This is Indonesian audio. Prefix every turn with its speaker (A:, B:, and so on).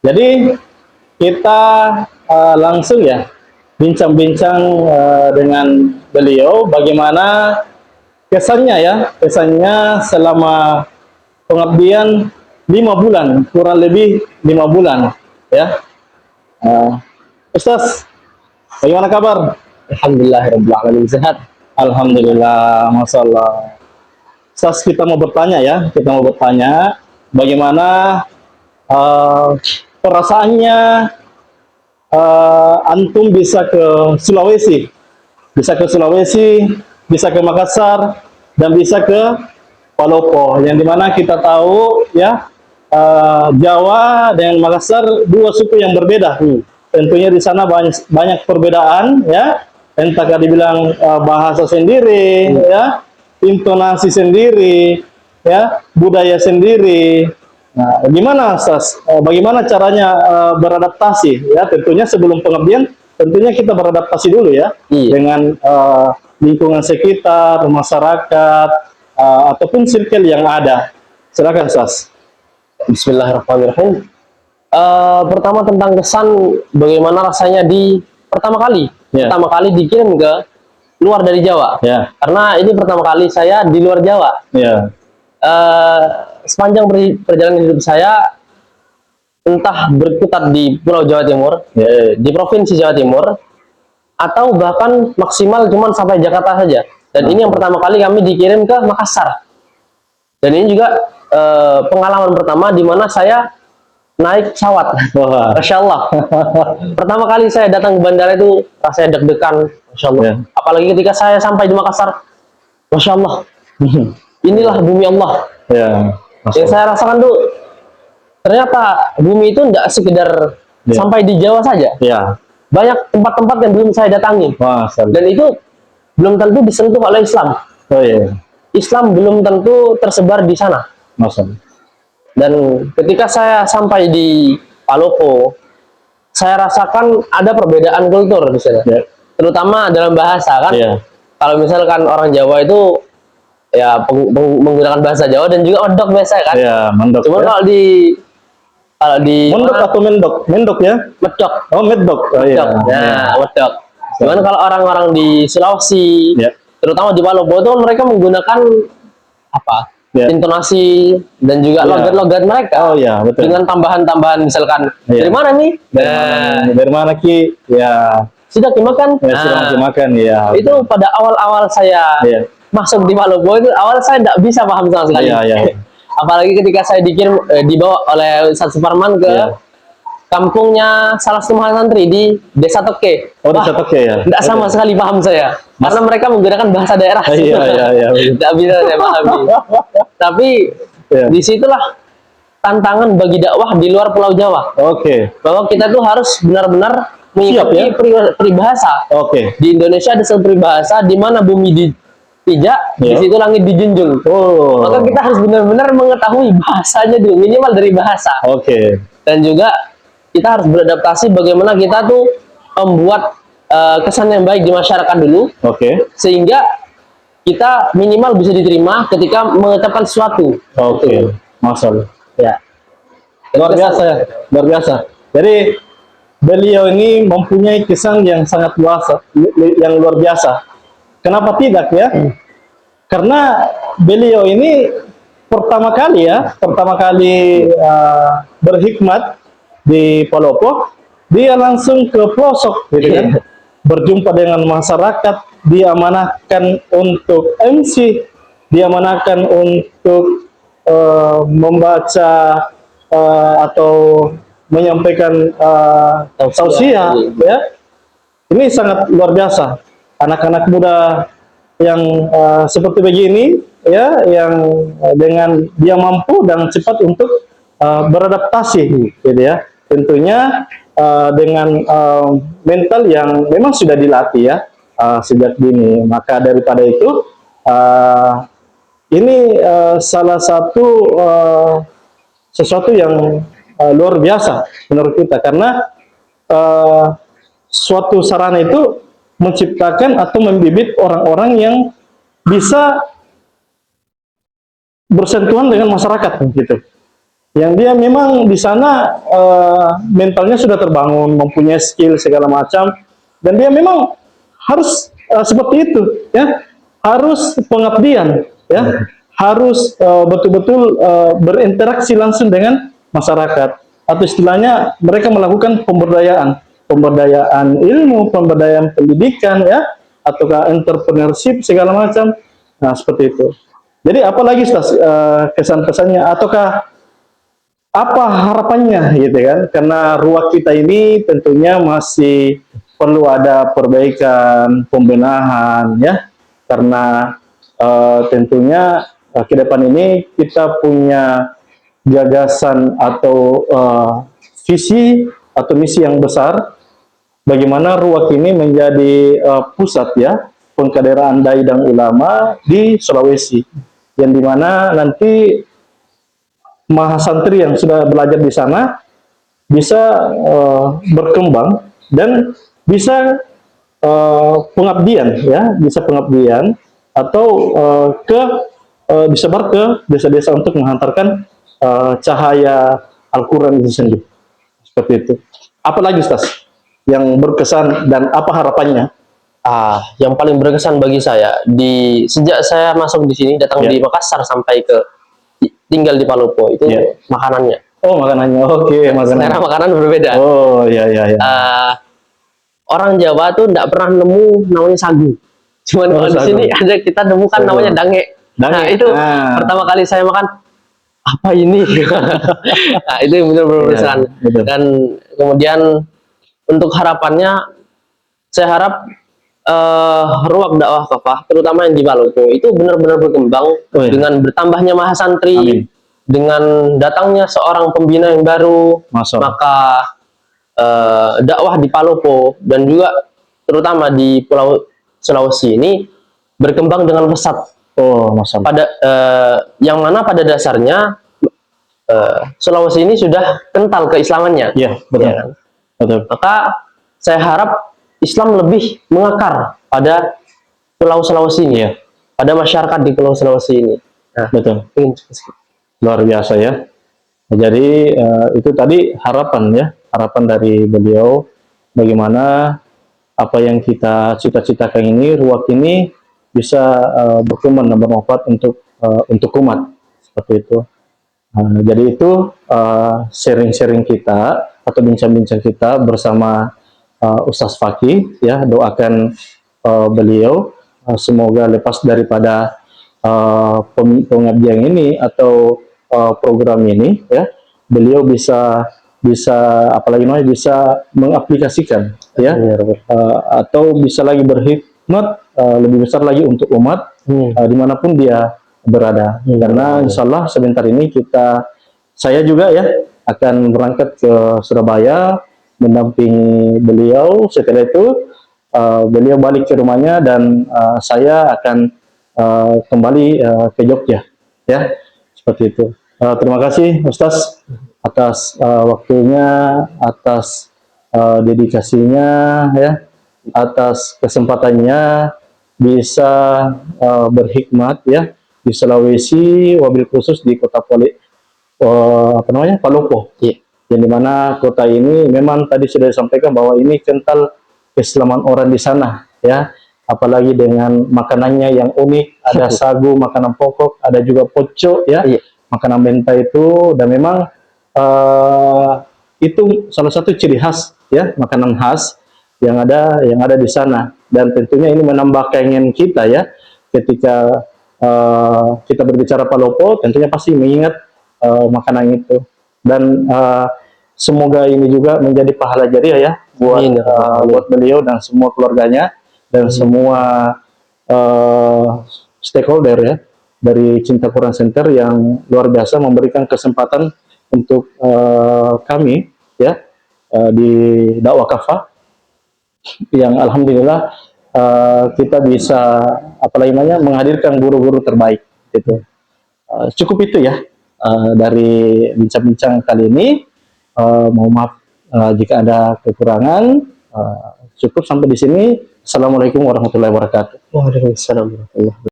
A: Jadi kita langsung ya bincang-bincang dengan beliau bagaimana kesannya ya, kesannya selama pengabdian 5 bulan, kurang lebih 5 bulan ya. Ustaz, bagaimana kabar?
B: Alhamdulillahirabbil alamin, sehat.
A: Alhamdulillah, Masya Allah. Ustaz, kita mau bertanya ya, kita mau bertanya bagaimana perasaannya antum bisa ke Sulawesi, bisa ke Sulawesi, bisa ke Makassar, dan bisa ke Palopo, yang dimana kita tahu ya, Jawa dan Makassar dua suku yang berbeda. Tentunya di sana banyak perbedaan ya, entah dibilang bahasa sendiri ya, intonasi sendiri ya, budaya sendiri. Nah, gimana Sas? Bagaimana caranya beradaptasi ya? Tentunya sebelum pengabdian, tentunya kita beradaptasi dulu ya, dengan lingkungan sekitar, masyarakat, ataupun circle yang ada. Silakan Sas.
B: Bismillahirrahmanirrahim. Pertama tentang kesan bagaimana rasanya di pertama kali dikirim ke luar dari Jawa. Karena ini pertama kali saya di luar Jawa. Sepanjang perjalanan hidup saya, entah berkutat di Pulau Jawa Timur, di Provinsi Jawa Timur, atau bahkan maksimal cuma sampai Jakarta saja. Dan ini yang pertama kali kami dikirim ke Makassar. Dan ini juga pengalaman pertama di mana saya naik pesawat. Masya Allah. Pertama kali saya datang ke bandara itu rasanya deg-degan. Masya Allah. Apalagi ketika saya sampai di Makassar, Masya Allah. Inilah bumi Allah. Yang saya rasakan tuh, ternyata bumi itu tidak sekedar sampai di Jawa saja. Banyak tempat-tempat yang belum saya datangi. Dan itu belum tentu disentuh oleh Islam. Islam belum tentu tersebar di sana. Dan ketika saya sampai di Palopo, saya rasakan ada perbedaan kultur di sana. Terutama dalam bahasa kan. Kalau misalkan orang Jawa itu ya menggunakan bahasa Jawa dan juga mendok biasa kan.
A: Mendok.
B: Cuma kalau di
A: mendok atau mendok? Mendok ya?
B: Medok.
A: Oh, medok.
B: Nah, medok. Cuman kalau orang-orang di Sulawesi, terutama di Palopo itu mereka menggunakan apa? Intonasi dan juga logat-logat mereka.
A: Betul.
B: Dengan tambahan-tambahan misalkan dari mana nih?
A: Dari mana Ki?
B: Sudah dimakan?
A: Sudah dimakan ya.
B: Itu pada awal-awal saya masuk di Palopo itu, awal saya tidak bisa paham sama sekali. Apalagi ketika saya dibawa oleh Ustaz Suparman ke kampungnya salah satu santri di Desa Toke.
A: Desa Toke ya.
B: Tidak sama sekali paham saya, karena mereka menggunakan bahasa daerah. Tidak bisa saya pahami. Tapi disitulah tantangan bagi dakwah di luar Pulau Jawa. Bahwa kita tuh harus benar-benar mengikuti peribahasa. Di Indonesia ada satu peribahasa di mana bumi dipijak, di situ langit dijunjung. Maka kita harus benar-benar mengetahui bahasanya dulu, minimal dari bahasa. Dan juga kita harus beradaptasi bagaimana kita tuh membuat kesan yang baik di masyarakat dulu, sehingga kita minimal bisa diterima ketika mengucapkan sesuatu.
A: Masya Allah. Luar biasa ya, luar biasa. Jadi beliau ini mempunyai kesan yang sangat luar biasa. Kenapa tidak ya? Karena beliau ini pertama kali berhikmat di Palopo, dia langsung ke pelosok, gitu kan? Berjumpa dengan masyarakat, diamanahkan untuk MC, diamanahkan untuk membaca atau menyampaikan tausiah, ya. Ini sangat luar biasa. Anak-anak muda yang seperti begini, ya, yang dengan dia mampu dan cepat untuk beradaptasi, gitu ya. Tentunya dengan mental yang memang sudah dilatih ya sejak dini. Maka daripada itu ini salah satu sesuatu yang luar biasa menurut kita, karena suatu sarana itu menciptakan atau membibit orang-orang yang bisa bersentuhan dengan masyarakat gitu. yang dia memang di sana mentalnya sudah terbangun, mempunyai skill segala macam, dan dia memang harus seperti itu, ya, harus pengabdian, ya, harus betul-betul berinteraksi langsung dengan masyarakat, atau istilahnya mereka melakukan pemberdayaan ilmu, pemberdayaan pendidikan, ya, ataukah entrepreneurship segala macam. Nah, seperti itu. Jadi apalagi kesan-pesannya, ataukah apa harapannya gitu kan, karena ruang kita ini tentunya masih perlu ada perbaikan, pembenahan, ya, karena tentunya ke depan ini kita punya gagasan atau visi atau misi yang besar, bagaimana ruang ini menjadi pusat, ya, pengkaderan dai dan ulama di Sulawesi, yang dimana nanti mahasantri yang sudah belajar di sana bisa berkembang dan bisa pengabdian, ya, bisa pengabdian atau disebar ke desa-desa untuk menghantarkan cahaya Al-Quran itu sendiri. Seperti itu. Apalagi Ustaz yang berkesan dan apa harapannya?
B: Yang paling berkesan bagi saya sejak saya masuk di sini, datang di Makassar sampai tinggal di Palopo itu makanannya.
A: Oh, makanannya. Oke,
B: Selera makanan berbeda.
A: Oh, iya.
B: Orang Jawa tuh tidak pernah nemu namanya sagu. Cuman kalau di sini kita nemukan namanya dange. Nah, itu pertama kali saya makan, apa ini? Nah, itu benar-benar berkesan. Dan kemudian untuk harapannya, saya harap ruang dakwah kafah, terutama yang di Palopo, itu benar-benar berkembang dengan bertambahnya mahasantri, dengan datangnya seorang pembina yang baru, maka dakwah di Palopo dan juga terutama di Pulau Sulawesi ini berkembang dengan pesat. Yang mana pada dasarnya Sulawesi ini sudah kental keislamannya.
A: Iya, betul. Ya, betul.
B: Maka saya harap Islam lebih mengakar pada Pulau Sulawesi ini, pada masyarakat di Pulau Sulawesi ini. Nah,
A: betul. Luar biasa, ya. Jadi itu tadi harapan dari beliau, bagaimana apa yang kita cita-citakan ini, ruang ini bisa berkembang dan bermanfaat untuk umat, seperti itu. Jadi itu sharing-sharing kita atau bincang-bincang kita bersama Ustaz Fakih, ya, doakan beliau semoga lepas daripada pengabdian ini atau program ini, ya, beliau bisa apalagi namanya bisa mengaplikasikan, ya, atau bisa lagi berkhidmat lebih besar lagi untuk umat dimanapun dia berada. Karena insya Allah sebentar ini saya juga, ya, akan berangkat ke Surabaya mendampingi beliau. Setelah itu beliau balik ke rumahnya dan saya akan kembali ke Jogja, ya, seperti itu. Terima kasih Ustaz atas waktunya, atas dedikasinya, ya, atas kesempatannya bisa berhikmat, ya, di Sulawesi, wabil khusus di kota Palopo. Yang dimana kota ini memang tadi sudah disampaikan bahwa ini kental keislaman orang di sana, ya, apalagi dengan makanannya yang unik, ada sagu, makanan pokok, ada juga poco, ya, makanan benta itu, dan memang itu salah satu ciri khas, ya, makanan khas yang ada di sana, dan tentunya ini menambah keinginan kita, ya, ketika kita berbicara Palopo, tentunya pasti mengingat makanan itu. Dan semoga ini juga menjadi pahala jariah, ya, buat beliau dan semua keluarganya dan semua stakeholder, ya, dari Cinta Quran Center yang luar biasa memberikan kesempatan untuk kami, ya, di dakwah kafah yang alhamdulillah kita bisa apalagi namanya menghadirkan guru-guru terbaik, gitu. Cukup itu, ya, dari bincang-bincang kali ini. Mohon maaf jika ada kekurangan. Cukup sampai di sini. Assalamualaikum warahmatullahi wabarakatuh.
B: Waalaikumsalam warahmatullahi wabarakatuh.